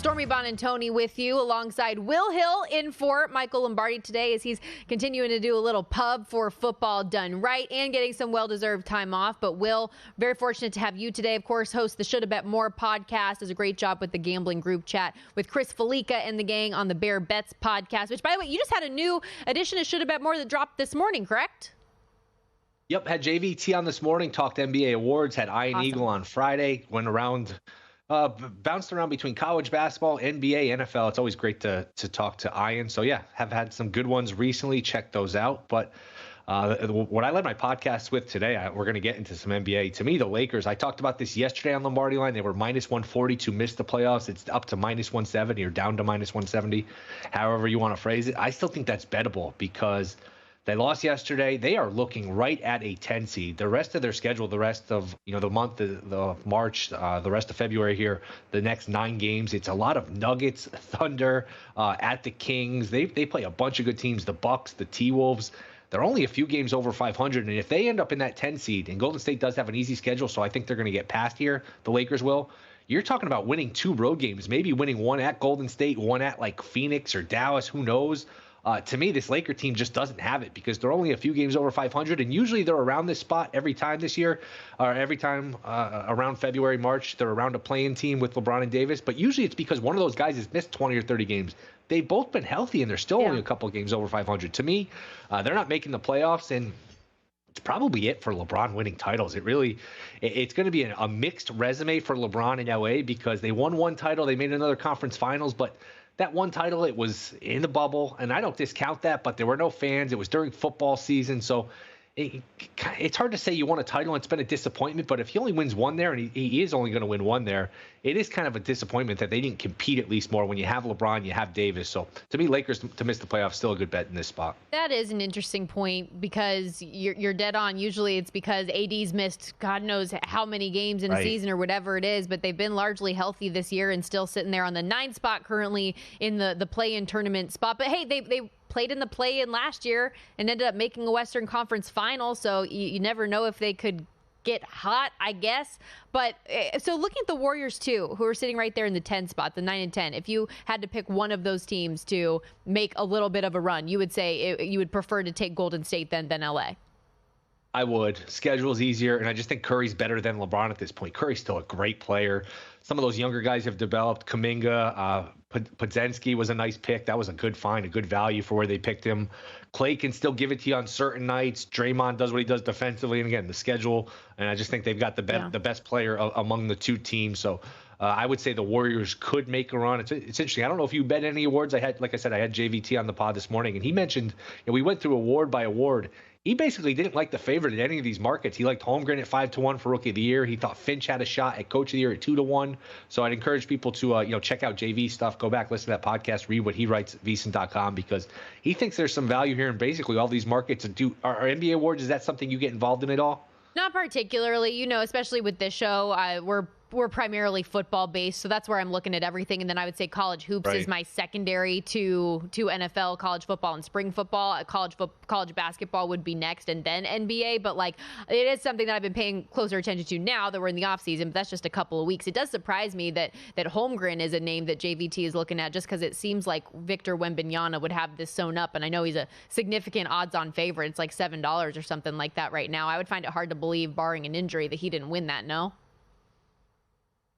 Stormy Bonantoni with you alongside Will Hill in for Michael Lombardi today as he's continuing to do a little pub for football done right and getting some well-deserved time off. But Will, very fortunate to have you today. Of course, host the Shoulda Bet More podcast. Does a great job with the gambling group chat with Chris Felica and the gang on the Bear Bets podcast, which, by the way, you just had a new edition of Shoulda Bet More that dropped this morning, correct? Yep, had JVT on this morning, talked NBA awards, had Iron Eagle on Friday, went around, bounced around between college basketball, NBA, NFL. It's always great to talk to Ian. So, yeah, have had some good ones recently. Check those out. But what I led my podcast with today, we're going to get into some NBA. To me, the Lakers, I talked about this yesterday on Lombardi Line. They were minus 140 to miss the playoffs. It's up to minus 170 or down to minus 170, however you want to phrase it. I still think that's bettable because they lost yesterday. They are looking right at a 10 seed. The rest of their schedule, the rest of the month, the March, the rest of February here, the next 9 games, it's a lot of Nuggets, Thunder, at the Kings. They play a bunch of good teams, the Bucks, the T-Wolves. They're only a few games over 500, and if they end up in that 10 seed, and Golden State does have an easy schedule, so I think they're going to get past here, the Lakers will. You're talking about winning 2 road games, maybe winning one at Golden State, one at like Phoenix or Dallas, who knows? To me, this Laker team just doesn't have it because they're only a few games over 500, and usually they're around this spot every time this year, or every time around February, March, they're around a play-in team with LeBron and Davis. But usually it's because one of those guys has missed 20 or 30 games. They've both been healthy, and they're still only a couple games over 500. To me, they're not making the playoffs, and it's probably it for LeBron winning titles. It's going to be a mixed resume for LeBron in LA because they won one title, they made another conference finals, but that one title, it was in the bubble, and I don't discount that, but there were no fans. It was during football season, so it's hard to say you won a title and it's been a disappointment, but if he only wins one there, and he is only going to win one there, it is kind of a disappointment that they didn't compete at least more when you have LeBron, you have Davis. So to me, Lakers to miss the playoffs, still a good bet in this spot. That is an interesting point because you're dead on. Usually it's because AD's missed God knows how many games in a season or whatever it is, but they've been largely healthy this year and still sitting there on the 9 spot currently in the play-in tournament spot. But hey, they played in the play-in last year and ended up making a Western Conference final, so you never know if they could get hot, I guess. But so looking at the Warriors too, who are sitting right there in the 10 spot, the 9 and 10, if you had to pick one of those teams to make a little bit of a run, you would say you would prefer to take Golden State than LA. I would. Schedule's easier, and I just think Curry's better than LeBron at this point. Curry's still a great player. Some of those younger guys have developed. Kuminga, Podziemski was a nice pick. That was a good find, a good value for where they picked him. Clay can still give it to you on certain nights. Draymond does what he does defensively, and again, the schedule. And I just think they've got the best player among the two teams. So I would say the Warriors could make a run. It's interesting. I don't know if you bet any awards. Like I said, I had JVT on the pod this morning, and he mentioned we went through award by award. He basically didn't like the favorite in any of these markets. He liked Holmgren at 5-1 for Rookie of the Year. He thought Finch had a shot at Coach of the Year at 2-1. So I'd encourage people to check out JV stuff. Go back, listen to that podcast, read what he writes at VSiN.com because he thinks there's some value here in basically all these markets. Are NBA awards? Is that something you get involved in at all? Not particularly, especially with this show. We're primarily football based, so that's where I'm looking at everything. And then I would say college hoops is my secondary to NFL, college football and spring football. College basketball would be next, and then NBA. But it is something that I've been paying closer attention to now that we're in the off season. But that's just a couple of weeks. It does surprise me that Holmgren is a name that JVT is looking at, just because it seems like Victor Wembanyama would have this sewn up, and I know he's a significant odds-on favorite. It's like $7 or something like that right now. I would find it hard to believe, barring an injury, that he didn't win that. No.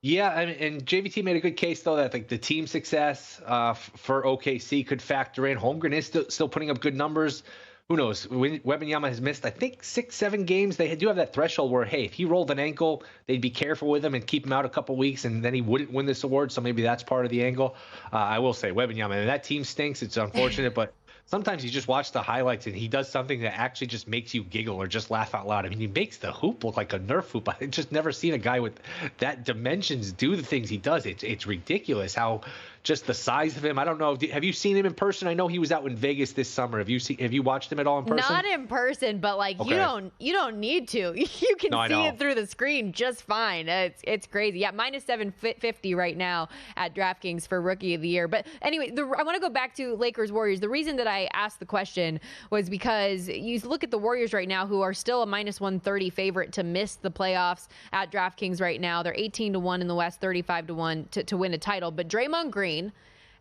Yeah, and JVT made a good case, though, that the team success for OKC could factor in. Holmgren is still putting up good numbers. Who knows? Wembanyama has missed, I think, 6-7 games. They do have that threshold where, hey, if he rolled an ankle, they'd be careful with him and keep him out a couple weeks, and then he wouldn't win this award, so maybe that's part of the angle. I will say, Wembanyama, and that team stinks. It's unfortunate, but sometimes you just watch the highlights and he does something that actually just makes you giggle or just laugh out loud. I mean, he makes the hoop look like a Nerf hoop. I've just never seen a guy with that dimensions do the things he does. It's ridiculous how just the size of him. I don't know. Have you seen him in person? I know he was out in Vegas this summer. Have you watched him at all in person? Not in person, but okay. you don't need to. You can see it through the screen just fine. It's crazy. Yeah, minus 750 right now at DraftKings for Rookie of the Year. But anyway, I want to go back to Lakers Warriors. The reason that I asked the question was because you look at the Warriors right now, who are still a -130 favorite to miss the playoffs at DraftKings right now. They're 18-1 in the West, 35-1 to win a title. But Draymond Green,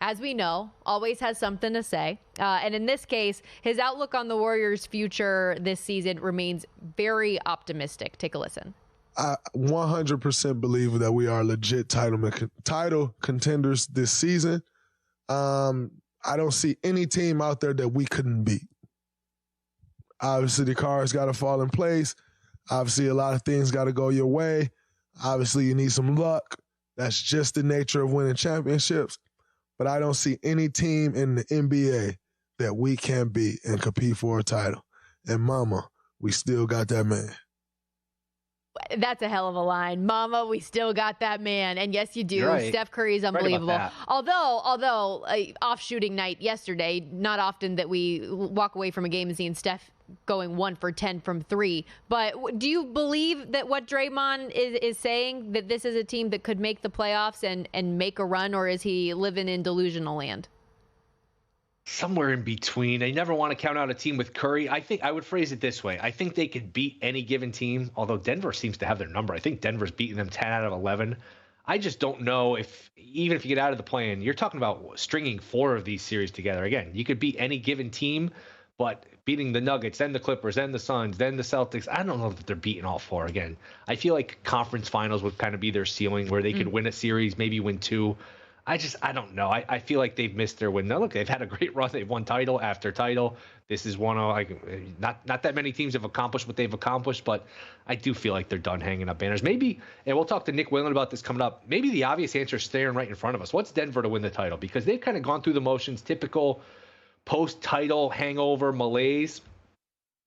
as we know, always has something to say. And in this case, his outlook on the Warriors' future this season remains very optimistic. Take a listen. I 100% believe that we are legit title contenders this season. I don't see any team out there that we couldn't beat. Obviously, the cards got to fall in place. Obviously, a lot of things got to go your way. Obviously, you need some luck. That's just the nature of winning championships. But I don't see any team in the NBA that we can't beat and compete for a title. And mama, we still got that man. That's a hell of a line. Mama, we still got that man. And yes, you do. Right. Steph Curry is unbelievable. Right, although off shooting night yesterday, not often that we walk away from a game and seeing Steph going 1 for 10 from 3. But do you believe that what Draymond is saying, that this is a team that could make the playoffs and make a run, or is he living in delusional land? Somewhere in between. I never want to count out a team with Curry. I think I would phrase it this way. I think they could beat any given team, although Denver seems to have their number. I think Denver's beaten them 10 out of 11. I just don't know if, even if you get out of the play-in, you're talking about stringing 4 of these series together. Again, you could beat any given team, but beating the Nuggets, then the Clippers, then the Suns, then the Celtics, I don't know that they're beating all 4 again. I feel like conference finals would kind of be their ceiling, where they could win a series, maybe win 2. I don't know. I feel like they've missed their window. Look, they've had a great run. They've won title after title. This is one of, like, not that many teams have accomplished what they've accomplished, but I do feel like they're done hanging up banners. Maybe, and we'll talk to Nick Whalen about this coming up, maybe the obvious answer is staring right in front of us. What's Denver to win the title? Because they've kind of gone through the motions, typical post-title hangover malaise.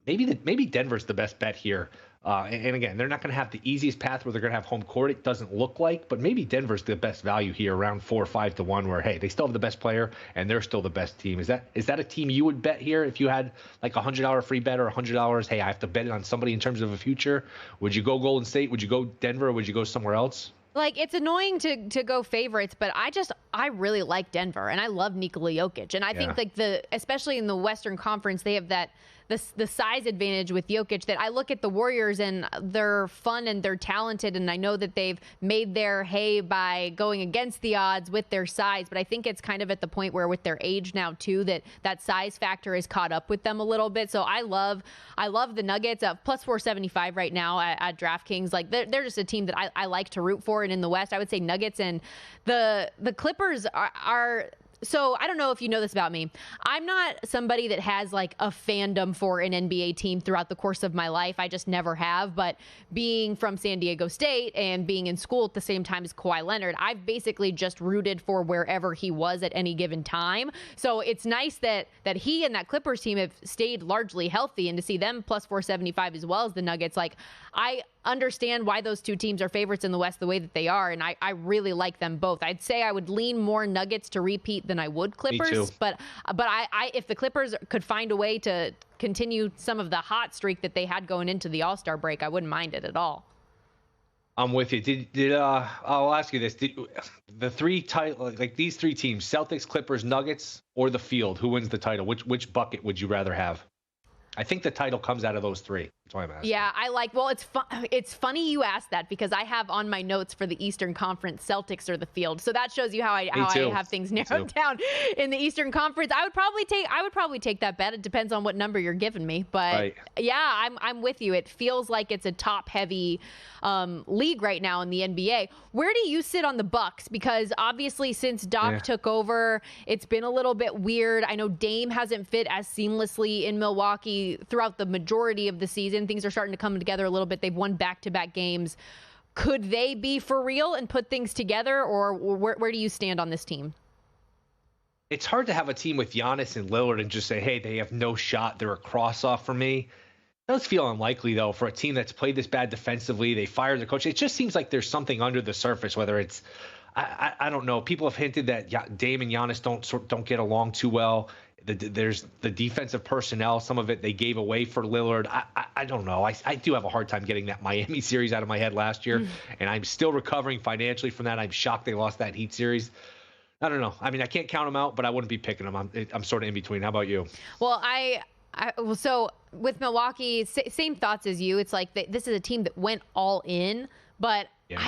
Maybe Denver's the best bet here. And again, they're not going to have the easiest path where they're going to have home court. It doesn't look like, but maybe Denver's the best value here, around 4 or 5 to 1, where, hey, they still have the best player and they're still the best team. Is that a team you would bet here if you had like $100 free bet or $100? Hey, I have to bet it on somebody in terms of a future. Would you go Golden State? Would you go Denver? Or would you go somewhere else? Like, it's annoying to go favorites, but I really like Denver, and I love Nikola Jokic. And I think, like, especially in the Western Conference, they have the size advantage with Jokic, that I look at the Warriors and they're fun and they're talented, and I know that they've made their hay by going against the odds with their size, but I think it's kind of at the point where, with their age now too, that size factor is caught up with them a little bit. So I love the Nuggets, plus 475 right now at DraftKings. Like, they're just a team that I like to root for. And in the West, I would say Nuggets, and the Clippers are. So I don't know if you know this about me. I'm not somebody that has like a fandom for an NBA team throughout the course of my life. I just never have. But being from San Diego State and being in school at the same time as Kawhi Leonard, I've basically just rooted for wherever he was at any given time. So it's nice that he and that Clippers team have stayed largely healthy, and to see them plus 475 as well as the Nuggets, like, I understand why those two teams are favorites in the West the way that they are, and I really like them both. I'd say I would lean more Nuggets to repeat than I would Clippers. Me too. But I if the Clippers could find a way to continue some of the hot streak that they had going into the All-Star break, I wouldn't mind it at all. I'm with you. I'll ask you this: the 3 title, like these 3 teams, Celtics, Clippers, Nuggets, or the field, who wins the title? Which bucket would you rather have? I think the title comes out of those 3. That's why I'm asking. Yeah, it's funny you asked that, because I have on my notes for the Eastern Conference Celtics or the field. So that shows you how I have things narrowed down in the Eastern Conference. I would probably take that bet. It depends on what number you're giving me, but yeah, I'm with you. It feels like it's a top heavy league right now in the NBA. Where do you sit on the Bucks? Because obviously since Doc took over, it's been a little bit weird. I know Dame hasn't fit as seamlessly in Milwaukee throughout the majority of the season. Things are starting to come together a little bit. They've won back-to-back games. Could they be for real and put things together, or where do you stand on this team? It's hard to have a team with Giannis and Lillard and just say, hey, they have no shot. They're a cross-off for me. It does feel unlikely, though, for a team that's played this bad defensively. They fired the coach. It just seems like there's something under the surface, whether it's I don't know. People have hinted that Dame and Giannis don't get along too well. There's the defensive personnel. Some of it they gave away for Lillard. I don't know. I do have a hard time getting that Miami series out of my head last year, and I'm still recovering financially from that. I'm shocked they lost that Heat series. I don't know. I mean, I can't count them out, but I wouldn't be picking them. I'm sort of in between. How about you? Well, so with Milwaukee, same thoughts as you. It's like this is a team that went all in, but yeah.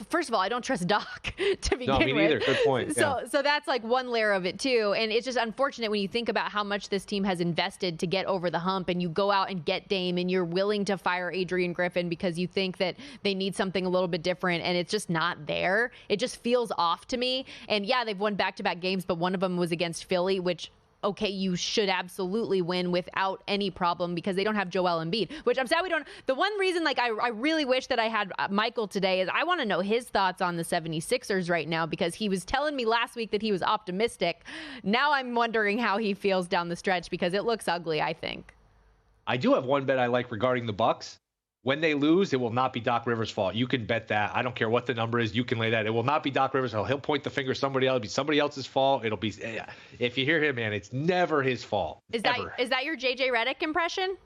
First of all, I don't trust Doc to begin with. No, me neither. Good point. So that's like one layer of it too. And it's just unfortunate when you think about how much this team has invested to get over the hump, and you go out and get Dame and you're willing to fire Adrian Griffin because you think that they need something a little bit different, and it's just not there. It just feels off to me. And yeah, they've won back-to-back games, but one of them was against Philly, which okay, you should absolutely win without any problem because they don't have Joel Embiid, which I'm sad we don't. The one reason, like, I really wish that I had Michael today is I want to know his thoughts on the 76ers right now, because he was telling me last week that he was optimistic. Now I'm wondering how he feels down the stretch because it looks ugly, I think. I do have one bet I like regarding the Bucks. When they lose, it will not be Doc Rivers' fault. You can bet that. I don't care what the number is. You can lay that. It will not be Doc Rivers' fault. He'll point the finger at somebody else. It'll be somebody else's fault. It'll be, if you hear him, man, it's never his fault. Is that your JJ Redick impression?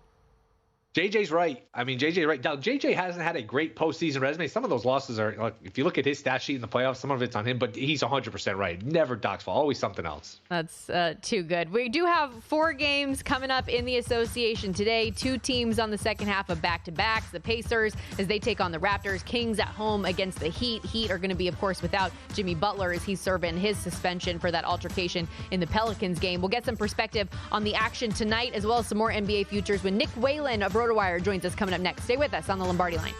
JJ's right. I mean, JJ right. Now, JJ hasn't had a great postseason resume. Some of those losses are, like, if you look at his stat sheet in the playoffs, some of it's on him, but he's 100% right. Never Doc's fault. Always something else. That's too good. We do have 4 games coming up in the association today. 2 teams on the second half of back-to-backs. The Pacers, as they take on the Raptors. Kings at home against the Heat. Heat are going to be, of course, without Jimmy Butler as he's serving his suspension for that altercation in the Pelicans game. We'll get some perspective on the action tonight, as well as some more NBA futures when Nick Whalen of RotoWire joins us coming up next. Stay with us on the Lombardi Line.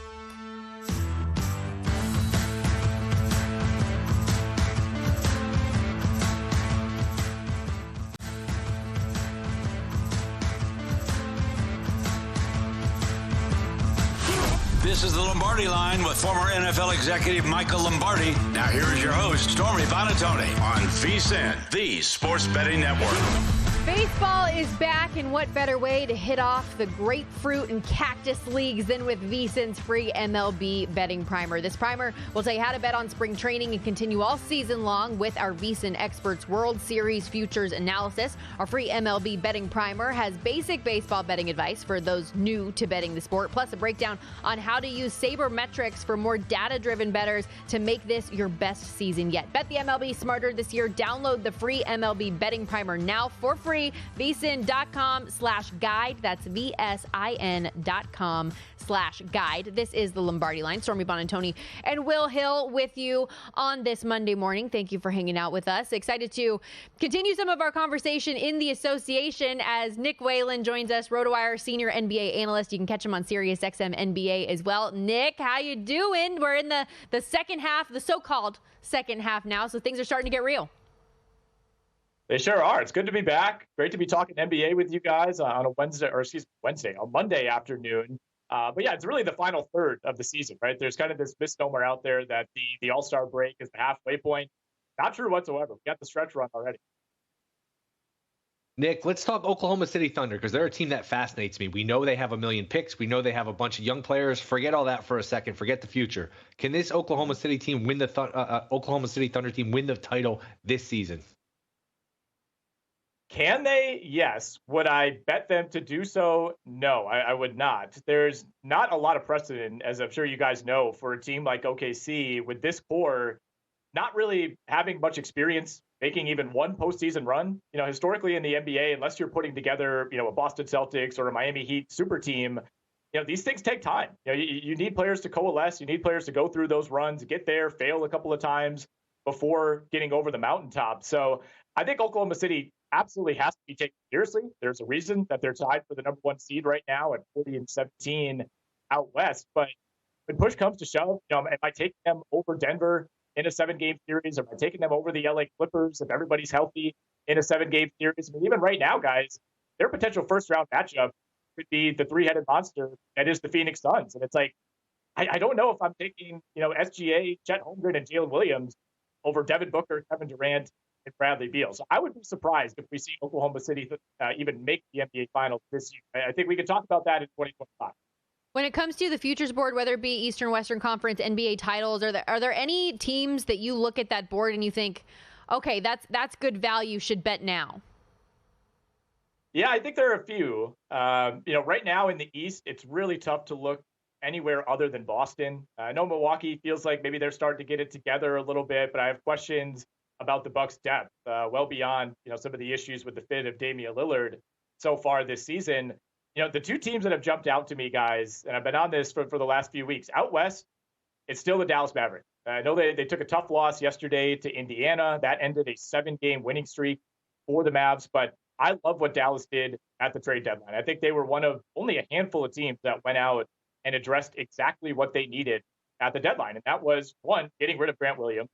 This is the Lombardi Line with former NFL executive Michael Lombardi. Now here is your host, Stormy Buonantony, on VSiN, the Sports Betting Network. Baseball is back, and what better way to hit off the grapefruit and cactus leagues than with VSiN's free MLB betting primer. This primer will tell you how to bet on spring training and continue all season long with our VSiN Experts World Series futures analysis. Our free MLB betting primer has basic baseball betting advice for those new to betting the sport, plus a breakdown on how to use sabermetrics for more data-driven bettors to make this your best season yet. Bet the MLB smarter this year. Download the free MLB betting primer now for free. VSiN.com/guide. That's VSIN.com/guide. This is the Lombardi Line. Stormy Buonantony and Will Hill with you on this Monday morning. Thank you for hanging out with us. Excited to continue some of our conversation in the association as Nick Whalen joins us, RotoWire senior NBA analyst. You can catch him on SiriusXM NBA as well. Nick, how you doing? We're in the second half, the so-called second half now, so things are starting to get real. They sure are. It's good to be back. Great to be talking NBA with you guys on a Monday afternoon. But yeah, it's really the final third of the season, right? There's kind of this misnomer out there that the All-Star break is the halfway point. Not true whatsoever. We got the stretch run already. Nick, let's talk Oklahoma City Thunder, because they're a team that fascinates me. We know they have a million picks. We know they have a bunch of young players. Forget all that for a second. Forget the future. Can this Oklahoma City team win Oklahoma City Thunder team win the title this season? Can they? Yes. Would I bet them to do so? No, I would not. There's not a lot of precedent, as I'm sure you guys know, for a team like OKC with this core not really having much experience making even one postseason run. You know, historically in the NBA, unless you're putting together, a Boston Celtics or a Miami Heat super team, these things take time. You need players to coalesce. You need players to go through those runs, get there, fail a couple of times before getting over the mountaintop. So I think Oklahoma City absolutely has to be taken seriously. There's a reason that they're tied for the number 1 seed right now at 40-17 out west. But when push comes to shove, am I taking them over Denver in a 7-game series? Am I taking them over the LA Clippers if everybody's healthy in a 7-game series? I mean, even right now, guys, their potential first-round matchup could be the 3-headed monster that is the Phoenix Suns. And it's like, I don't know if I'm taking, SGA, Chet Holmgren, and Jalen Williams over Devin Booker, Kevin Durant, and Bradley Beal. So I would be surprised if we see Oklahoma City even make the NBA Finals this year. I think we could talk about that in 2025. When it comes to the futures board, whether it be Eastern, Western Conference, NBA titles, are there any teams that you look at that board and you think, okay, that's good value, should bet now? Yeah, I think there are a few. Right now in the East, it's really tough to look anywhere other than Boston. I know Milwaukee feels like maybe they're starting to get it together a little bit, but I have questions about the Bucks' depth, well beyond some of the issues with the fit of Damian Lillard so far this season. The two teams that have jumped out to me, guys, and I've been on this for the last few weeks. Out west, it's still the Dallas Mavericks. I know they took a tough loss yesterday to Indiana. That ended a 7-game winning streak for the Mavs, but I love what Dallas did at the trade deadline. I think they were one of only a handful of teams that went out and addressed exactly what they needed at the deadline. And that was, one, getting rid of Grant Williams,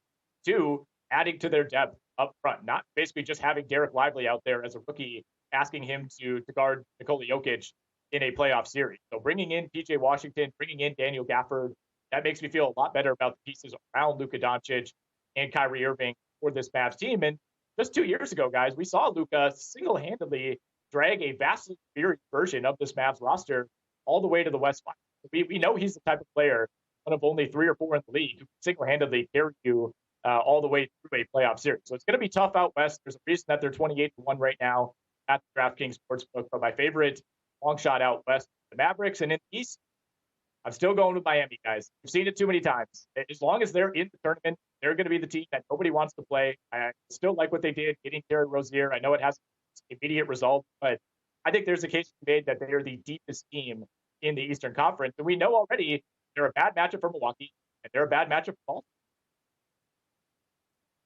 two, adding to their depth up front, not basically just having Derek Lively out there as a rookie, asking him to guard Nikola Jokic in a playoff series. So bringing in PJ Washington, bringing in Daniel Gafford, that makes me feel a lot better about the pieces around Luka Doncic and Kyrie Irving for this Mavs team. And just 2 years ago, guys, we saw Luka single-handedly drag a vastly superior version of this Mavs roster all the way to the West Finals. We know he's the type of player, one of only 3 or 4 in the league, who can single-handedly carry you all the way through a playoff series. So it's going to be tough out west. There's a reason that they're 28-1 right now at the DraftKings Sportsbook. But my favorite long shot out west, the Mavericks. And in the East, I'm still going with Miami, guys. We've seen it too many times. As long as they're in the tournament, they're going to be the team that nobody wants to play. I still like what they did, getting Terry Rozier. I know it has immediate results, but I think there's a case to be made that they are the deepest team in the Eastern Conference. And we know already they're a bad matchup for Milwaukee, and they're a bad matchup for Boston.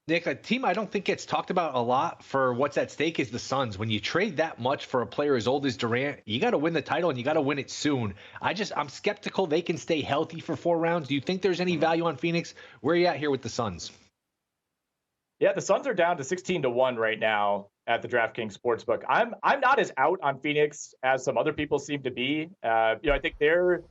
Nick, a team I don't think gets talked about a lot for what's at stake is the Suns. When you trade that much for a player as old as Durant, you got to win the title and you got to win it soon. I'm skeptical they can stay healthy for 4 rounds. Do you think there's any value on Phoenix? Where are you at here with the Suns? Yeah, the Suns are down to 16-1 right now at the DraftKings Sportsbook. I'm not as out on Phoenix as some other people seem to be. I think they're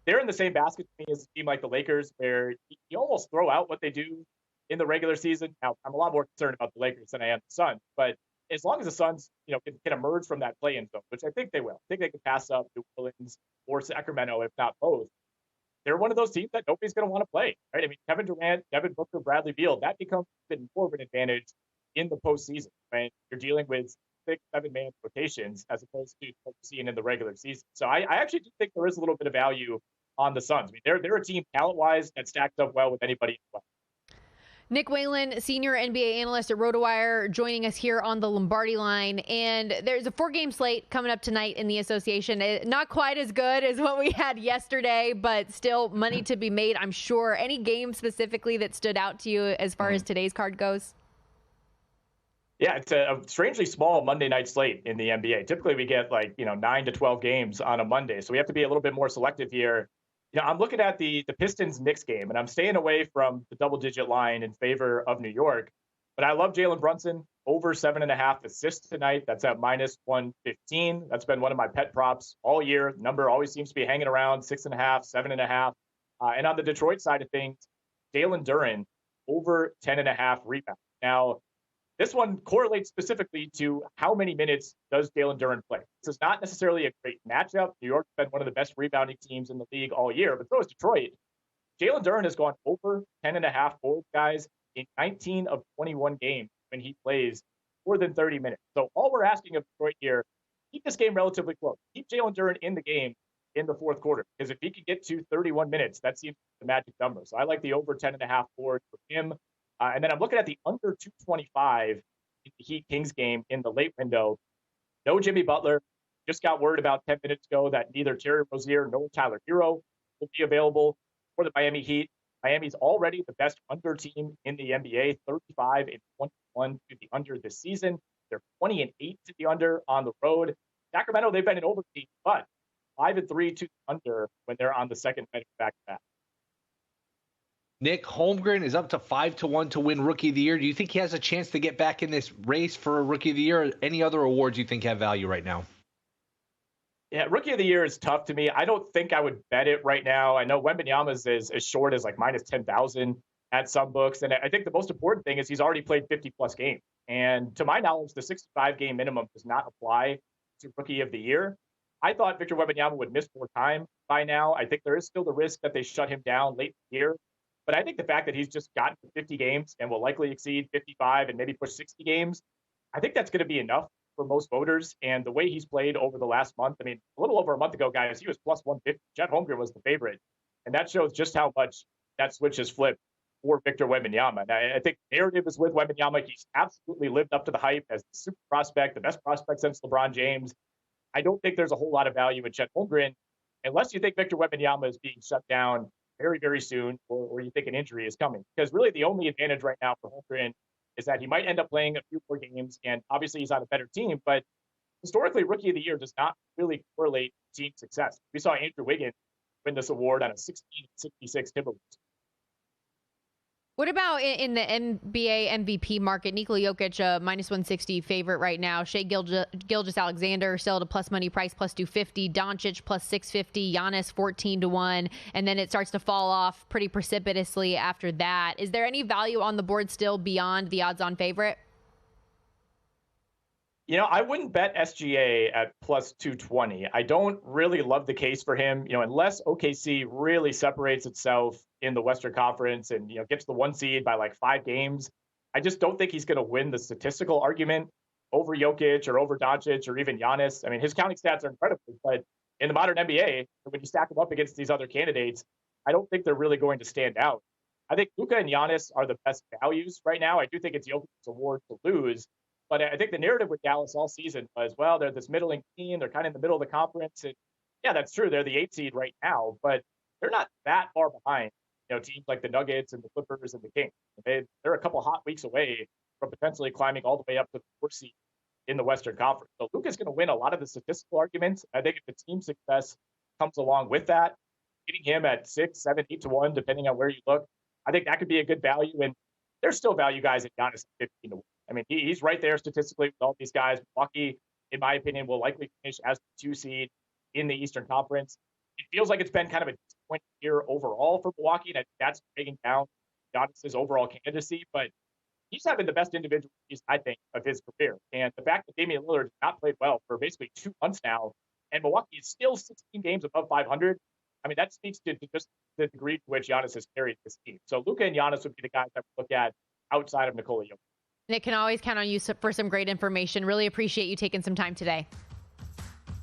in the same basket to me as a team like the Lakers, where you almost throw out what they do in the regular season. Now, I'm a lot more concerned about the Lakers than I am the Suns, but as long as the Suns, can emerge from that play-in zone, which I think they will. I think they can pass up New Orleans or Sacramento, if not both. They're one of those teams that nobody's going to want to play, right? I mean, Kevin Durant, Devin Booker, Bradley Beal, that becomes even more of an advantage in the postseason, right? You're dealing with 6-7-man rotations as opposed to what you're seeing in the regular season. So I actually do think there is a little bit of value on the Suns. I mean, they're a team talent-wise that stacks up well with anybody in the West. Nick Whalen, senior NBA analyst at RotoWire, joining us here on the Lombardi Line. And there's a 4-game slate coming up tonight in the association. Not quite as good as what we had yesterday, but still money to be made, I'm sure. Any game specifically that stood out to you as far as today's card goes? Yeah, it's a strangely small Monday night slate in the NBA. Typically, we get 9 to 12 games on a Monday. So we have to be a little bit more selective here. I'm looking at the Pistons-Knicks game, and I'm staying away from the double-digit line in favor of New York. But I love Jalen Brunson, over 7.5 assists tonight. That's at -115. That's been one of my pet props all year. The number always seems to be hanging around 6.5, 7.5. And on the Detroit side of things, Jalen Duren, over 10.5 rebounds. Now, this one correlates specifically to how many minutes does Jalen Duren play. This is not necessarily a great matchup. New York's been one of the best rebounding teams in the league all year, but so is Detroit. Jalen Duren has gone over 10.5 boards, guys, in 19 of 21 games when he plays more than 30 minutes. So all we're asking of Detroit here, keep this game relatively close. Keep Jalen Duren in the game in the fourth quarter, because if he can get to 31 minutes, that seems the magic number. So I like the over 10.5 boards for him. And then I'm looking at the under 225 in the Heat-Kings game in the late window. No Jimmy Butler. Just got word about 10 minutes ago that neither Terry Rozier nor Tyler Hero will be available for the Miami Heat. Miami's already the best under team in the NBA, 35-21 to the under this season. They're 20-8 to the under on the road. Sacramento, they've been an over team, but 5-3 to the under when they're on the second night of back-to-back. Nick, Holmgren is up to 5-1 to win Rookie of the Year. Do you think he has a chance to get back in this race for a Rookie of the Year? Or any other awards you think have value right now? Yeah, Rookie of the Year is tough to me. I don't think I would bet it right now. I know Wembanyama's is as short as minus 10,000 at some books. And I think the most important thing is he's already played 50-plus games. And to my knowledge, the 65-game minimum does not apply to Rookie of the Year. I thought Victor Wembanyama would miss more time by now. I think there is still the risk that they shut him down late in the year. But I think the fact that he's just gotten to 50 games and will likely exceed 55 and maybe push 60 games, I think that's going to be enough for most voters. And the way he's played over the last month, I mean, a little over a month ago, guys, he was plus 150. Chet Holmgren was the favorite. And that shows just how much that switch has flipped for Victor Wembanyama. And I think the narrative is with Wembanyama. He's absolutely lived up to the hype as the super prospect, the best prospect since LeBron James. I don't think there's a whole lot of value in Chet Holmgren unless you think Victor Wembanyama is being shut down very, very soon, or you think an injury is coming. Because really the only advantage right now for Holmgren is that he might end up playing a few more games, and obviously he's on a better team, but historically, Rookie of the Year does not really correlate to team success. We saw Andrew Wiggins win this award on a 16-66 Timberwolves. What about in the NBA MVP market? Nikola Jokic, minus 160 favorite right now. Shai Gilgeous-Alexander still at a plus money price, plus 250. Doncic plus 650. Giannis 14-1. And then it starts to fall off pretty precipitously after that. Is there any value on the board still beyond the odds-on favorite? I wouldn't bet SGA at plus 220. I don't really love the case for him, unless OKC really separates itself in the Western Conference and, gets the 1 seed by like 5 games. I just don't think he's going to win the statistical argument over Jokic or over Doncic or even Giannis. I mean, his counting stats are incredible, but in the modern NBA, when you stack them up against these other candidates, I don't think they're really going to stand out. I think Luka and Giannis are the best values right now. I do think it's Jokic's award to lose. But I think the narrative with Dallas all season was, well, they're this middling team. They're kind of in the middle of the conference. And yeah, that's true. They're the 8 seed right now, but they're not that far behind, teams like the Nuggets and the Clippers and the Kings. They're a couple hot weeks away from potentially climbing all the way up to the 4th seed in the Western Conference. So Luka's going to win a lot of the statistical arguments. I think if the team success comes along with that, getting him at 6, 7, 8-1, depending on where you look, I think that could be a good value. And there's still value guys at Giannis at 15-1. I mean, he's right there statistically with all these guys. Milwaukee, in my opinion, will likely finish as the 2 seed in the Eastern Conference. It feels like it's been kind of a disappointing year overall for Milwaukee, and that's dragging down Giannis's overall candidacy. But he's having the best individual season, I think, of his career. And the fact that Damian Lillard has not played well for basically 2 months now, and Milwaukee is still 16 games above 500, I mean, that speaks to just the degree to which Giannis has carried this team. So Luka and Giannis would be the guys I would look at outside of Nikola Jokic. Nick, can always count on you for some great information. Really appreciate you taking some time today.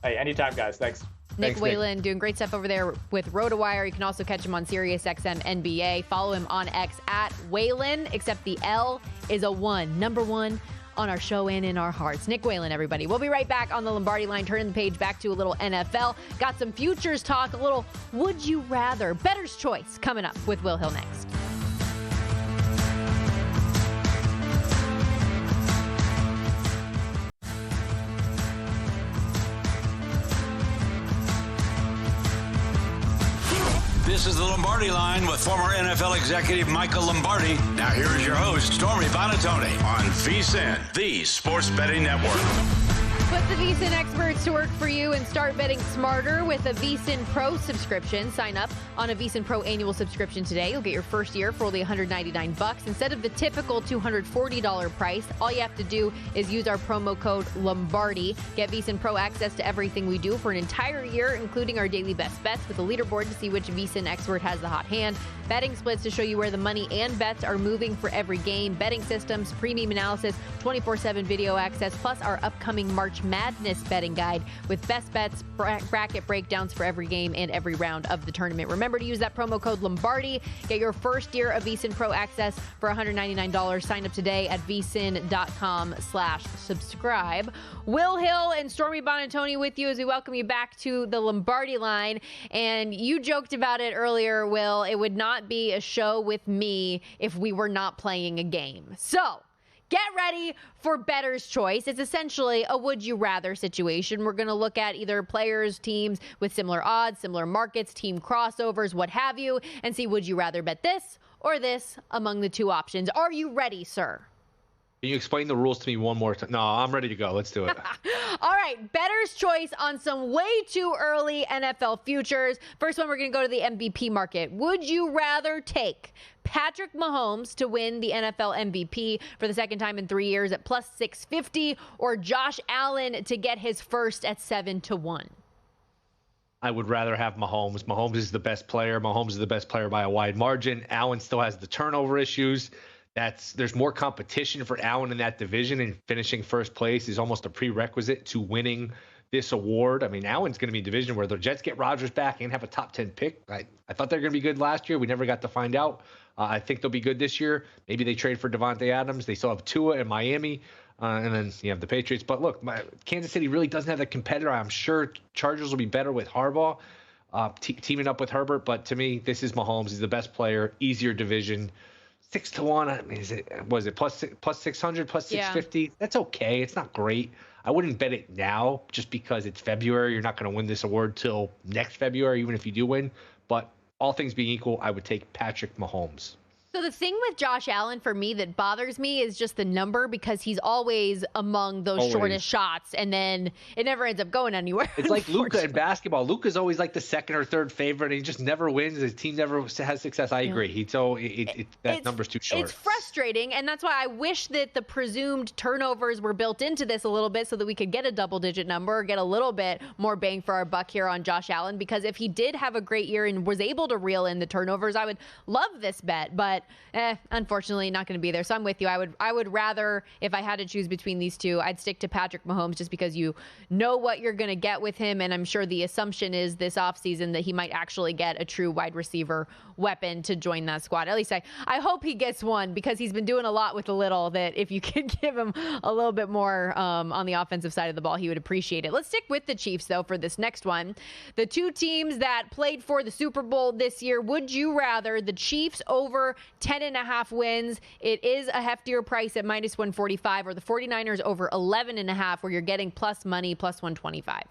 Hey, anytime, guys. Thanks. Nick Whalen doing great stuff over there with RotoWire. You can also catch him on SiriusXM NBA. Follow him on X at Whalen, except the L is a 1. Number 1 on our show and in our hearts. Nick Whalen, everybody. We'll be right back on the Lombardi Line, turning the page back to a little NFL. Got some futures talk, a little would you rather. Bettor's Choice coming up with Will Hill next. This is the Lombardi Line with former NFL executive Michael Lombardi. Now here is your host, Stormy Bonatoni, on VSiN, the Sports Betting Network. Put the VSiN experts to work for you and start betting smarter with a VSiN Pro subscription. Sign up on a VSiN Pro annual subscription today. You'll get your first year for only $199 instead of the typical $240 price. All you have to do is use our promo code Lombardi. Get VSiN Pro access to everything we do for an entire year, including our daily best bets with a leaderboard to see which VSiN expert has the hot hand, betting splits to show you where the money and bets are moving for every game, betting systems, premium analysis, 24/7 video access, plus our upcoming March Madness betting guide with best bets, bracket breakdowns for every game and every round of the tournament. Remember to use that promo code Lombardi. Get your first year of VSiN Pro access for $199. Sign up today at vsin.com/subscribe. Will Hill and Stormy Bonatoni with you as we welcome you back to the Lombardi Line. And you joked about it earlier, Will. It would not be a show with me if we were not playing a game. So get ready for Bettor's Choice. It's essentially a would you rather situation. We're going to look at either players, teams with similar odds, similar markets, team crossovers, what have you, and see would you rather bet this or this among the 2 options. Are you ready, sir? Can you explain the rules to me one more time? No, I'm ready to go. Let's do it. All right, Bettor's Choice on some way too early NFL futures. First one, we're going to go to the MVP market. Would you rather take Patrick Mahomes to win the NFL MVP for the second time in 3 years at plus 650 or Josh Allen to get his first at 7-1? I would rather have Mahomes. Mahomes is the best player. Mahomes is the best player by a wide margin. Allen still has the turnover issues. There's more competition for Allen in that division, and finishing first place is almost a prerequisite to winning this award. I mean, Allen's going to be a division where the Jets get Rodgers back and have a top 10 pick. I thought they were going to be good last year. We never got to find out. I think they'll be good this year. Maybe they trade for Devontae Adams. They still have Tua in Miami. And then you have the Patriots. But look, Kansas City really doesn't have the competitor. I'm sure Chargers will be better with Harbaugh teaming up with Herbert. But to me, this is Mahomes. He's the best player. Easier division. 6-1. I mean, was it plus 600, plus 650? Yeah. That's okay. It's not great. I wouldn't bet it now just because it's February. You're not going to win this award till next February, even if you do win. But all things being equal, I would take Patrick Mahomes. So the thing with Josh Allen for me that bothers me is just the number, because he's always among those shortest shots, and then it never ends up going anywhere. It's like Luka in basketball. Luka's always like the second or third favorite, and he just never wins. His team never has success. I agree. That number's too short. It's frustrating, and that's why I wish that the presumed turnovers were built into this a little bit so that we could get a double-digit number or get a little bit more bang for our buck here on Josh Allen, because if he did have a great year and was able to reel in the turnovers, I would love this bet, but unfortunately not going to be there. So I'm with you. I would rather, if I had to choose between these two, I'd stick to Patrick Mahomes, just because you know what you're going to get with him. And I'm sure the assumption is this offseason that he might actually get a true wide receiver weapon to join that squad. At least I hope he gets one, because he's been doing a lot with a little, that if you could give him a little bit more on the offensive side of the ball, he would appreciate it. Let's stick with the Chiefs, though, for this next one. The two teams that played for the Super Bowl this year, would you rather the Chiefs over 10.5 wins? It is a heftier price at minus 145, or the 49ers over 11.5, where you're getting plus money, plus 125.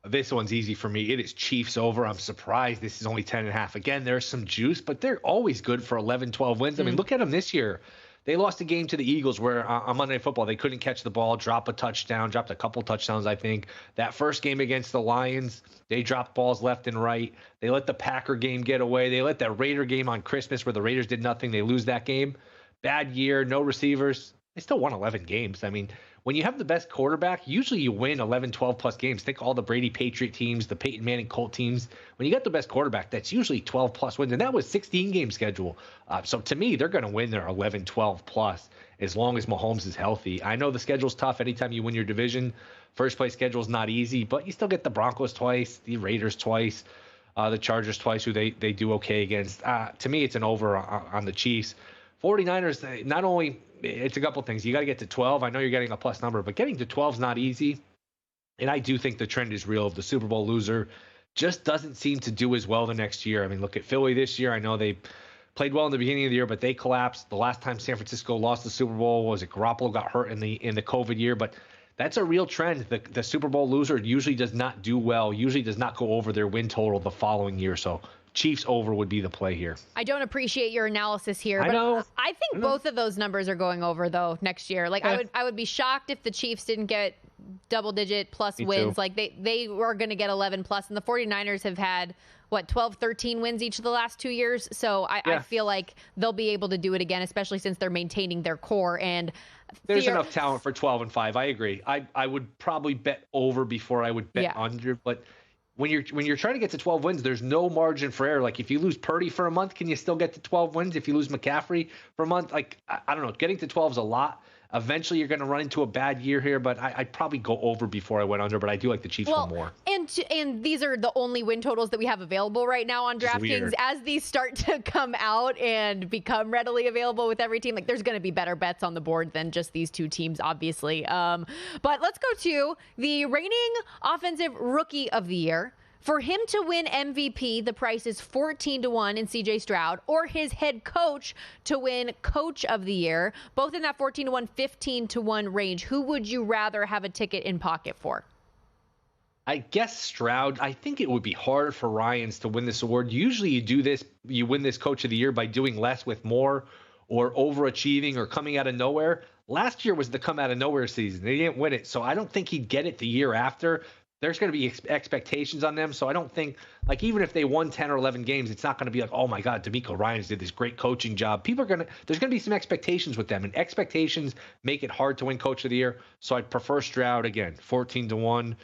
This one's easy for me. It is Chiefs over. I'm surprised this is only 10.5. Again, there's some juice, but they're always good for 11, 12 wins. I mean, look at them this year. They lost a game to the Eagles where on Monday Night Football, they couldn't catch the ball, dropped a couple touchdowns, I think. That first game against the Lions, they dropped balls left and right. They let the Packer game get away. They let that Raider game on Christmas where the Raiders did nothing. They lose that game. Bad year, no receivers. They still won 11 games. I mean, when you have the best quarterback, usually you win 11, 12 plus games. Think all the Brady Patriot teams, the Peyton Manning Colt teams. When you got the best quarterback, that's usually 12 plus wins. And that was 16 game schedule. So to me, they're going to win their 11, 12 plus as long as Mahomes is healthy. I know the schedule's tough anytime you win your division. First place schedule is not easy, but you still get the Broncos twice, the Raiders twice, the Chargers twice, who they do okay against. To me, it's an over on the Chiefs. 49ers, not only, it's a couple things. You got to get to 12. I know you're getting a plus number, but getting to 12 is not easy. And I do think the trend is real. The Super Bowl loser just doesn't seem to do as well the next year. I mean, look at Philly this year. I know they played well in the beginning of the year, but they collapsed. The last time San Francisco lost the Super Bowl was Garoppolo got hurt in the COVID year. But that's a real trend. The Super Bowl loser usually does not do well, usually does not go over their win total the following year. So Chiefs over would be the play here. I don't appreciate your analysis here, but I think both of those numbers are going over, though, next year. Like, I would be shocked if the Chiefs didn't get double-digit plus wins. Like, they were going to get 11 plus, and the 49ers have had, 12, 13 wins each of the last 2 years. So I feel like they'll be able to do it again, especially since they're maintaining their core. And there's enough talent for 12-5. I agree. I would probably bet over before I would bet under, but when you're trying to get to 12 wins, there's no margin for error. Like, if you lose Purdy for a month, can you still get to 12 wins? If you lose McCaffrey for a month, like, I don't know, getting to 12 is a lot. Eventually, you're going to run into a bad year here, but I'd probably go over before I went under. But I do like the Chiefs one more. And these are the only win totals that we have available right now on DraftKings. As these start to come out and become readily available with every team, like, there's going to be better bets on the board than just these two teams, obviously. But let's go to the reigning offensive rookie of the year. For him to win MVP, the price is 14-1 in CJ Stroud, or his head coach to win Coach of the Year, both in that 14-1, 15-1 range. Who would you rather have a ticket in pocket for? I guess Stroud. I think it would be hard for Ryans to win this award. Usually you win this Coach of the Year by doing less with more, or overachieving, or coming out of nowhere. Last year was the come out of nowhere season. They didn't win it, so I don't think he'd get it the year after. There's going to be expectations on them. So I don't think, like, even if they won 10 or 11 games, it's not going to be like, oh my God, DeMeco Ryans did this great coaching job. There's going to be some expectations with them, and expectations make it hard to win Coach of the Year. So I'd prefer Stroud again, 14-1.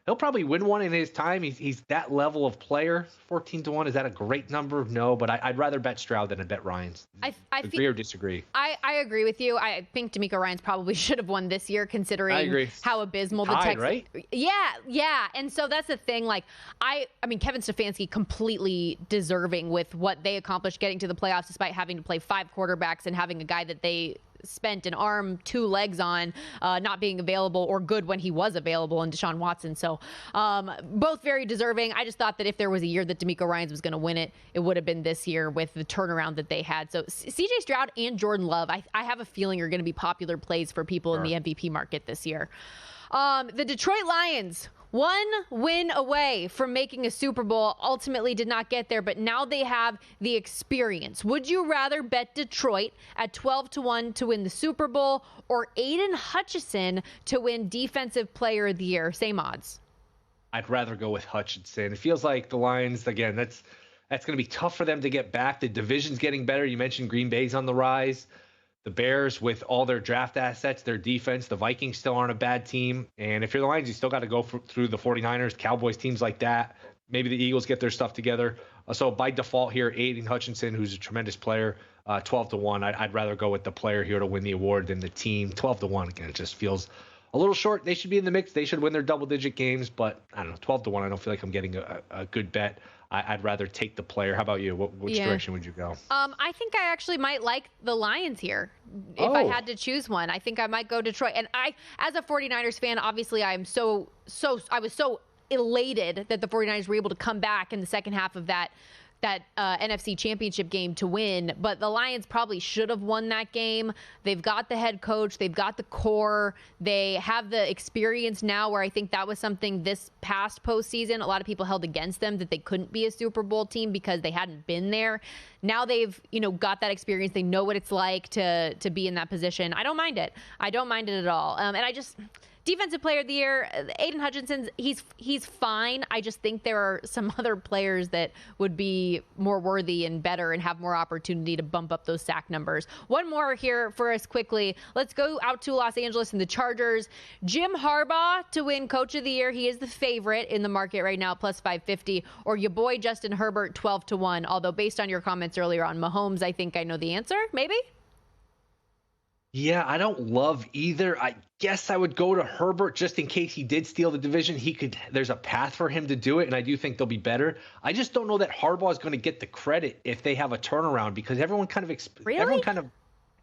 He'll probably win one in his time. He's that level of player. 14-1, is that a great number? No, but I'd rather bet Stroud than I bet Ryans. Agree or disagree? I agree with you. I think DeMeco Ryans probably should have won this year, considering how abysmal the Texans. Right? Yeah. And so that's the thing. Like, I mean, Kevin Stefanski completely deserving with what they accomplished getting to the playoffs, despite having to play 5 quarterbacks and having a guy that they spent an arm, 2 legs on, not being available or good when he was available, in Deshaun Watson. So both very deserving. I just thought that if there was a year that DeMeco Ryans was going to win it, it would have been this year with the turnaround that they had. So CJ Stroud and Jordan Love, I have a feeling, are going to be popular plays for people in the MVP market this year. The Detroit Lions, 1 win away from making a Super Bowl, ultimately did not get there, but now they have the experience. Would you rather bet Detroit at 12-1 to win the Super Bowl, or Aiden Hutchinson to win Defensive Player of the Year? Same odds. I'd rather go with Hutchinson. It feels like the Lions, again, that's going to be tough for them to get back. The division's getting better. You mentioned Green Bay's on the rise. The Bears, with all their draft assets, their defense, the Vikings still aren't a bad team. And if you're the Lions, you still got to go through the 49ers, Cowboys, teams like that. Maybe the Eagles get their stuff together. So by default here, Aiden Hutchinson, who's a tremendous player, 12-1. I'd rather go with the player here to win the award than the team. 12-1, again, it just feels a little short. They should be in the mix. They should win their double-digit games. But I don't know, 12-1, I don't feel like I'm getting a good bet. I'd rather take the player. How about you? Which direction would you go? I think I actually might like the Lions here. If I had to choose one, I think I might go Detroit. And I, as a 49ers fan, obviously I was so elated that the 49ers were able to come back in the second half of that NFC Championship game to win, but the Lions probably should have won that game. They've got the head coach, they've got the core, they have the experience now, where I think that was something this past postseason a lot of people held against them, that they couldn't be a Super Bowl team because they hadn't been there. Now they've, got that experience. They know what it's like to be in that position. I don't mind it. I don't mind it at all. And I just... Defensive Player of the Year, Aiden Hutchinson, he's fine. I just think there are some other players that would be more worthy and better and have more opportunity to bump up those sack numbers. One more here for us quickly. Let's go out to Los Angeles and the Chargers. Jim Harbaugh to win Coach of the Year. He is the favorite in the market right now, plus 550. Or your boy Justin Herbert, 12-1. Although based on your comments earlier on Mahomes, I think I know the answer. Maybe? Yeah, I don't love either. I guess I would go to Herbert just in case he did steal the division. There's a path for him to do it, and I do think they'll be better. I just don't know that Harbaugh is going to get the credit if they have a turnaround, because everyone kind of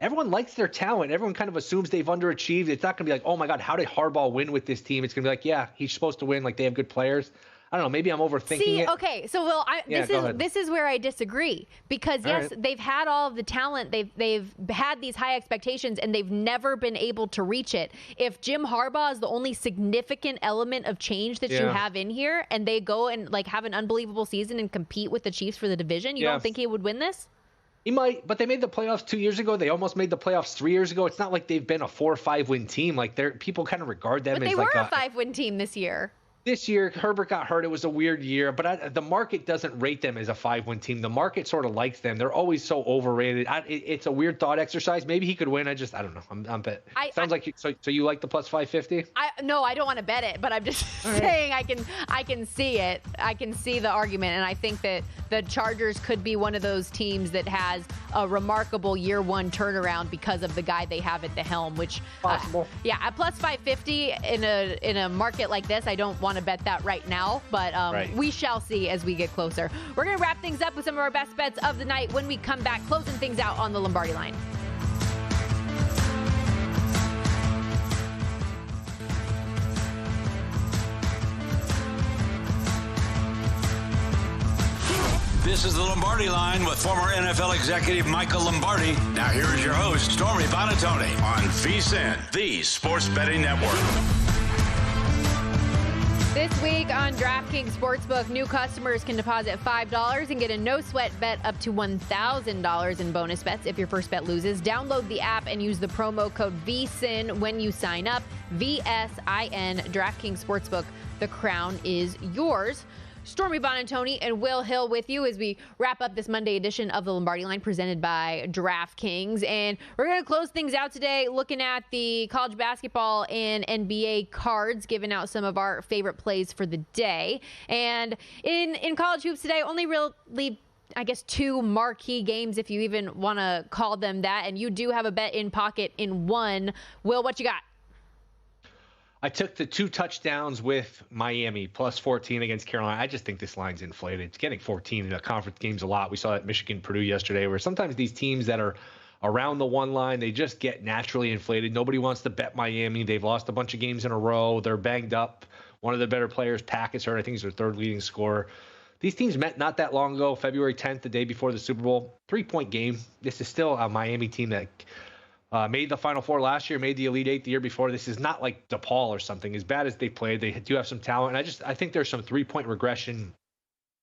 everyone likes their talent. Everyone kind of assumes they've underachieved. It's not going to be like, oh my God, how did Harbaugh win with this team? It's going to be like, yeah, he's supposed to win. Like, they have good players. I don't know. Maybe I'm overthinking it. Okay. So, Will, this is where I disagree, because yes, they've had all of the talent. They've had these high expectations, and they've never been able to reach it. If Jim Harbaugh is the only significant element of change that you have in here, and they go and have an unbelievable season and compete with the Chiefs for the division, you don't think he would win this? He might, but they made the playoffs 2 years ago. They almost made the playoffs 3 years ago. It's not like they've been a 4 or 5 win team. Like, people kind of regard them as like they were a 5-win team this year. This year, Herbert got hurt. It was a weird year, but the market doesn't rate them as a 5-win team. The market sort of likes them. They're always so overrated. It's a weird thought exercise. Maybe he could win. I don't know. Sounds like so you like the plus 550? No, I don't want to bet it, but I'm just saying I can see it. I can see the argument, and I think that the Chargers could be one of those teams that has a remarkable year one turnaround because of the guy they have at the helm, which possible. At plus 550 in a market like this, I don't want to bet that right now, but we shall see as we get closer. We're going to wrap things up with some of our best bets of the night when we come back, closing things out on the Lombardi Line. This is the Lombardi Line with former NFL executive Michael Lombardi. Now here is your host, Stormy Buonantony, on VSiN, the Sports Betting Network. This week on DraftKings Sportsbook, new customers can deposit $5 and get a no-sweat bet up to $1,000 in bonus bets if your first bet loses. Download the app and use the promo code VSiN when you sign up. VSIN, DraftKings Sportsbook. The crown is yours. Stormy Bonantoni and Will Hill with you as we wrap up this Monday edition of the Lombardi Line presented by DraftKings. And we're going to close things out today looking at the college basketball and NBA cards, giving out some of our favorite plays for the day. And in college hoops today, only really, I guess, 2 marquee games, if you even want to call them that. And you do have a bet in pocket in one. Will, what you got? I took the 2 touchdowns with Miami, plus 14 against Carolina. I just think this line's inflated. It's getting 14 in the conference games a lot. We saw that Michigan-Purdue yesterday, where sometimes these teams that are around the 1 line, they just get naturally inflated. Nobody wants to bet Miami. They've lost a bunch of games in a row. They're banged up. One of the better players, Packett's hurt. I think he's their 3rd leading scorer. These teams met not that long ago, February 10th, the day before the Super Bowl. 3-point game. This is still a Miami team that made the Final Four last year, made the Elite Eight the year before. This is not like DePaul or something. As bad as they played, they do have some talent. And I think there's some 3-point regression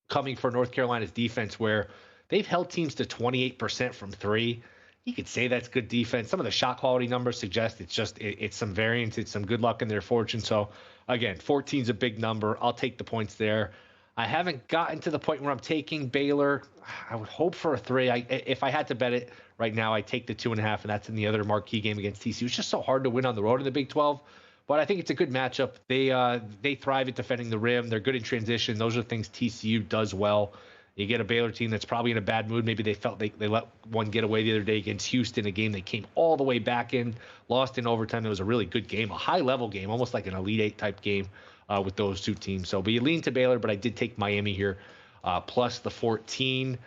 coming for North Carolina's defense where they've held teams to 28% from 3. You could say that's good defense. Some of the shot quality numbers suggest it's some variance. It's some good luck in their fortune. So, again, 14 is a big number. I'll take the points there. I haven't gotten to the point where I'm taking Baylor. I would hope for a 3. If I had to bet it right now, I take the 2.5, and that's in the other marquee game against TCU. It's just so hard to win on the road in the Big 12, but I think it's a good matchup. They thrive at defending the rim. They're good in transition. Those are things TCU does well. You get a Baylor team that's probably in a bad mood. Maybe they felt they let one get away the other day against Houston, a game they came all the way back in, lost in overtime. It was a really good game, a high-level game, almost like an Elite Eight type game with those 2 teams. So, but you lean to Baylor, but I did take Miami here, plus the 14.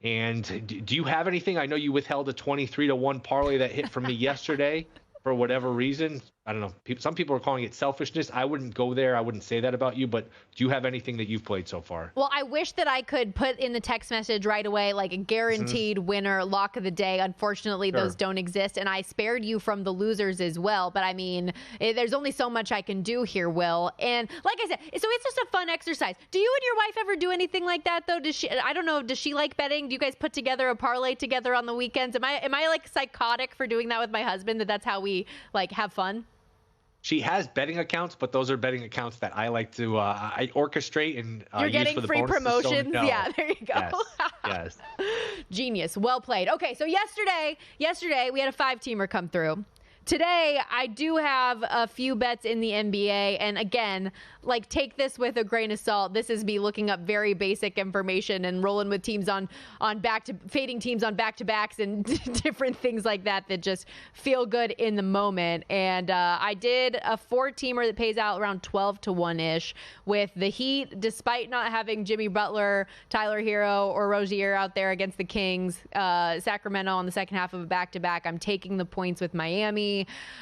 And do you have anything? I know you withheld a 23-1 parlay that hit from me yesterday for whatever reason. I don't know. Some people are calling it selfishness. I wouldn't go there. I wouldn't say that about you. But do you have anything that you've played so far? Well, I wish that I could put in the text message right away, like a guaranteed winner, lock of the day. Unfortunately, those don't exist. And I spared you from the losers as well. But I mean, there's only so much I can do here, Will. And like I said, so it's just a fun exercise. Do you and your wife ever do anything like that, though? I don't know. Does she like betting? Do you guys put together a parlay together on the weekends? Am I like psychotic for doing that with my husband, that's how we like have fun? She has betting accounts, but those are betting accounts that I like to I orchestrate and You're getting use for the free promotions. No. Yeah, there you go. Yes. Genius. Well played. Okay, so yesterday we had a 5-teamer come through. Today, I do have a few bets in the NBA, and again, like, take this with a grain of salt. This is me looking up very basic information and rolling with teams fading teams on back-to-backs and different things like that just feel good in the moment. And I did a 4-teamer that pays out around 12-1-ish with the Heat, despite not having Jimmy Butler, Tyler Hero, or Rozier out there against the Kings. Sacramento on the second half of a back-to-back. I'm taking the points with Miami.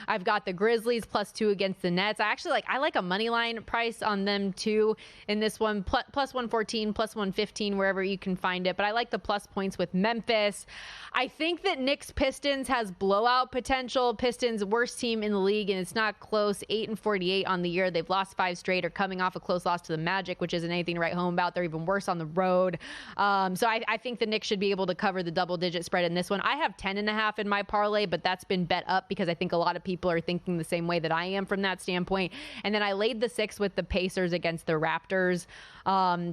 I've got the Grizzlies +2 against the Nets. I like a money line price on them too in this one, plus 114, plus 115, wherever you can find it. But I like the plus points with Memphis. I think that Knicks Pistons has blowout potential. Pistons worst team in the league, and it's not close. 8-48 on the year. They've lost 5 straight, or coming off a close loss to the Magic, which isn't anything to write home about. They're even worse on the road. So I think the Knicks should be able to cover the double-digit spread in this one. I have 10.5 in my parlay, but that's been bet up because I think a lot of people are thinking the same way that I am from that standpoint. And then I laid the 6 with the Pacers against the Raptors.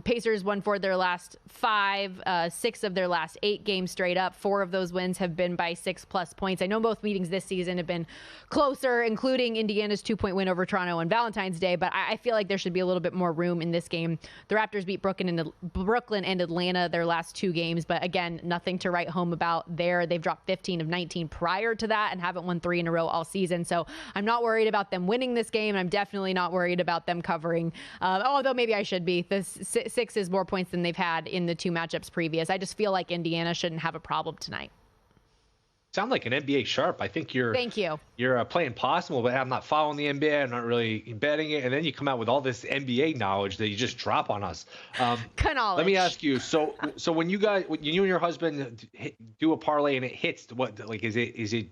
Pacers won 4 of their last 5, 6 of their last 8 games straight up. 4 of those wins have been by 6+ points. I know both meetings this season have been closer, including Indiana's 2-point win over Toronto on Valentine's Day, but I feel like there should be a little bit more room in this game. The Raptors beat Brooklyn and Atlanta their last 2 games, but again, nothing to write home about there. They've dropped 15 of 19 prior to that and haven't won 3 in a row all season, so I'm not worried about them winning this game. I'm definitely not worried about them covering, although maybe I should be. The 6 is more points than they've had in the 2 matchups previous. I just feel like Indiana shouldn't have a problem tonight. Sound like an NBA sharp. I think you're. Thank you. You're playing possible, but I'm not following the NBA. I'm not really betting it, and then you come out with all this NBA knowledge that you just drop on us. Knowledge. Let me ask you. So when you and your husband do a parlay and it hits, what, like, is it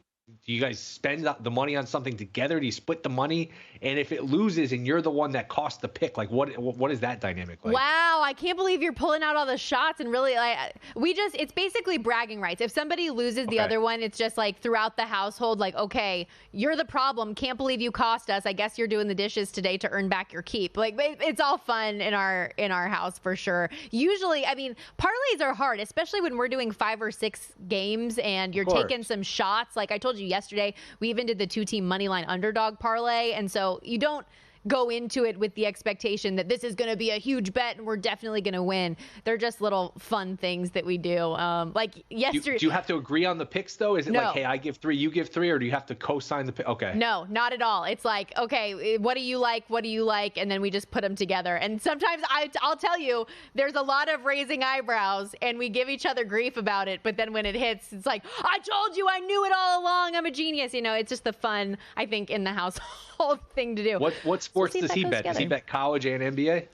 do you guys spend the money on something together? Do you split the money? And if it loses and you're the one that cost the pick, like what is that dynamic like? Wow, I can't believe you're pulling out all the shots and really it's basically bragging rights. If somebody loses the other one, it's just like throughout the household, like, okay, you're the problem. Can't believe you cost us. I guess you're doing the dishes today to earn back your keep. Like, it's all fun in our house for sure. Usually, I mean, parlays are hard, especially when we're doing 5 or 6 games and you're taking some shots. Like I told you yesterday, we even did the 2-team money line underdog parlay. And so you don't go into it with the expectation that this is going to be a huge bet and we're definitely going to win. They're just little fun things that we do. Like yesterday. Do you have to agree on the picks though? Is it like, hey, I give 3, you give 3, or do you have to co-sign the pick? Okay. No, not at all. It's like, okay, what do you like? What do you like? And then we just put them together. And sometimes I'll tell you, there's a lot of raising eyebrows and we give each other grief about it. But then when it hits, it's like, I told you, I knew it all along. I'm a genius. You know, it's just the fun, I think, in the household thing to do. What sports does he bet? Together. Does he bet college and NBA?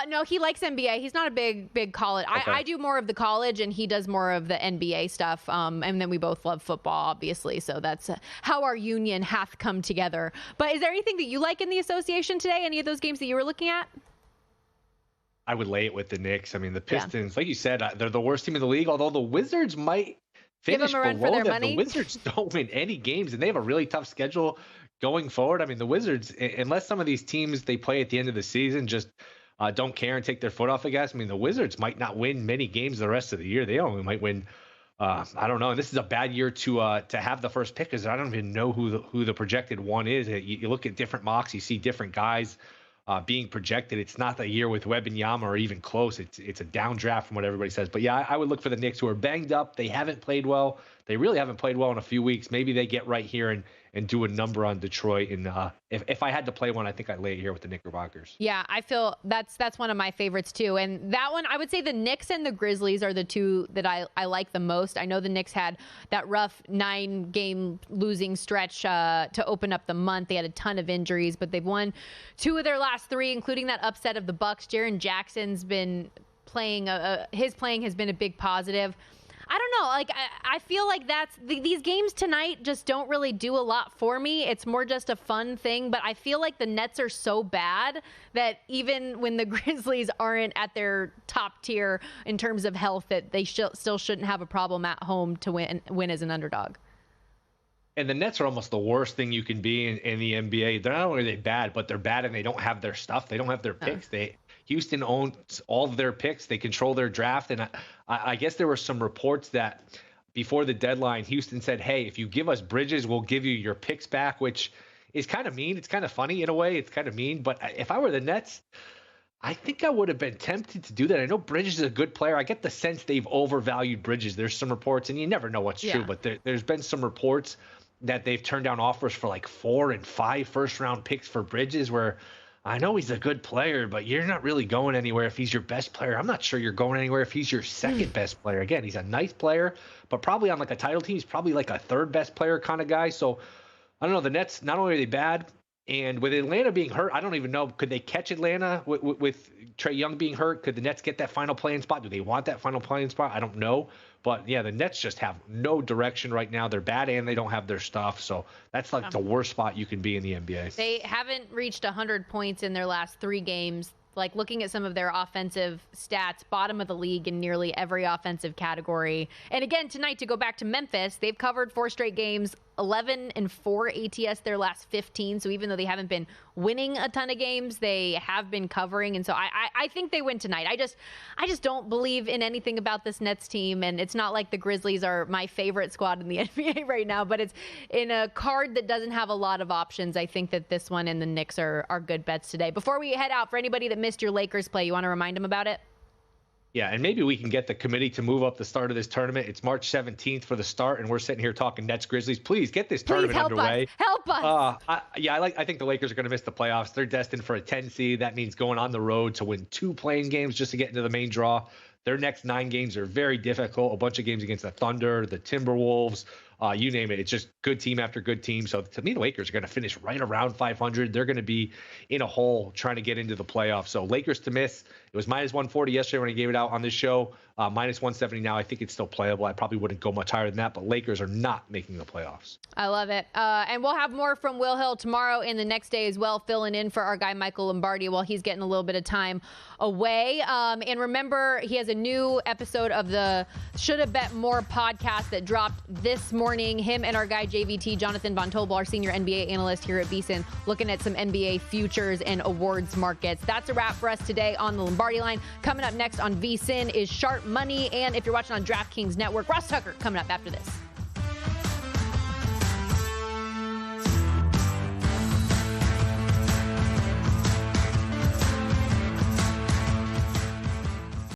No, he likes NBA. He's not a big college. Okay. I do more of the college, and he does more of the NBA stuff. And then we both love football, obviously. So that's how our union hath come together. But is there anything that you like in the association today? Any of those games that you were looking at? I would lay it with the Knicks. I mean, the Pistons, like you said, they're the worst team in the league. Although the Wizards might finish below them. The Wizards don't win any games, and they have a really tough schedule going forward. I mean, the Wizards, unless some of these teams they play at the end of the season just don't care and take their foot off the gas, I mean, the Wizards might not win many games the rest of the year. They only might win, I don't know. And this is a bad year to have the first pick, because I don't even know who the projected one is. You look at different mocks, you see different guys being projected. It's not the year with Wembanyama or even close. It's a down draft from what everybody says. But yeah, I would look for the Knicks, who are banged up. They haven't played well. They really haven't played well in a few weeks. Maybe they get right here and do a number on Detroit. And if I had to play one, I think I'd lay it here with the Knickerbockers. Yeah, I feel that's one of my favorites too. And that one, I would say the Knicks and the Grizzlies are the two that I like the most. I know the Knicks had that rough 9-game losing stretch to open up the month. They had a ton of injuries, but they've won 2 of their last 3, including that upset of the Bucks. Jaren Jackson's been playing, his playing has been a big positive. I don't know. Like, I feel like these games tonight just don't really do a lot for me. It's more just a fun thing. But I feel like the Nets are so bad that even when the Grizzlies aren't at their top tier in terms of health, that they still shouldn't have a problem at home to win as an underdog. And the Nets are almost the worst thing you can be in the NBA. They're not only bad, but they're bad and they don't have their stuff. They don't have their picks. Houston owns all of their picks. They control their draft. And I guess there were some reports that before the deadline, Houston said, hey, if you give us Bridges, we'll give you your picks back, which is kind of mean. It's kind of funny in a way. It's kind of mean. But if I were the Nets, I think I would have been tempted to do that. I know Bridges is a good player. I get the sense they've overvalued Bridges. There's some reports, and you never know what's true, but there's been some reports that they've turned down offers for like 4 and 5 first-round picks for Bridges, where I know he's a good player, but you're not really going anywhere if he's your best player. I'm not sure you're going anywhere if he's your second best player. Again, he's a nice player, but probably on like a title team, he's probably like a third best player kind of guy. So I don't know. The Nets, not only are they bad, and with Atlanta being hurt, I don't even know. Could they catch Atlanta with Trae Young being hurt? Could the Nets get that final play-in spot? Do they want that final play-in spot? I don't know. But, yeah, the Nets just have no direction right now. They're bad and they don't have their stuff. So that's like the worst spot you can be in the NBA. They haven't reached 100 points in their last 3 games. Like, looking at some of their offensive stats, bottom of the league in nearly every offensive category. And again, tonight, to go back to Memphis, they've covered 4 straight games, 11-4 ATS their last 15. So even though they haven't been winning a ton of games, they have been covering. And so I think they win tonight. I just don't believe in anything about this Nets team. And it's not like the Grizzlies are my favorite squad in the NBA right now, but it's in a card that doesn't have a lot of options. I think that this one and the Knicks are good bets today. Before we head out, for anybody that missed your Lakers play, you want to remind them about it? Yeah, and maybe we can get the committee to move up the start of this tournament. It's March 17th for the start, and we're sitting here talking Nets Grizzlies. Please get this tournament underway. Help us. I think the Lakers are going to miss the playoffs. They're destined for a 10 seed. That means going on the road to win 2 playing games just to get into the main draw. Their next 9 games are very difficult. A bunch of games against the Thunder, the Timberwolves, you name it. It's just good team after good team. So to me, the Lakers are going to finish right around 500. They're going to be in a hole trying to get into the playoffs. So Lakers to miss. It was minus 140 yesterday when I gave it out on this show. Minus 170 now. I think it's still playable. I probably wouldn't go much higher than that, but Lakers are not making the playoffs. I love it. And we'll have more from Will Hill tomorrow and the next day as well, filling in for our guy Michael Lombardi while he's getting a little bit of time away. And remember, he has a new episode of the Shoulda Bet More podcast that dropped this morning. Him and our guy JVT, Jonathan Von Tobel, our senior NBA analyst here at VSiN, looking at some NBA futures and awards markets. That's a wrap for us today on the Lombardi Line. Coming up next on VSiN is Sharp Money. And if you're watching on DraftKings Network, Ross Tucker coming up after this.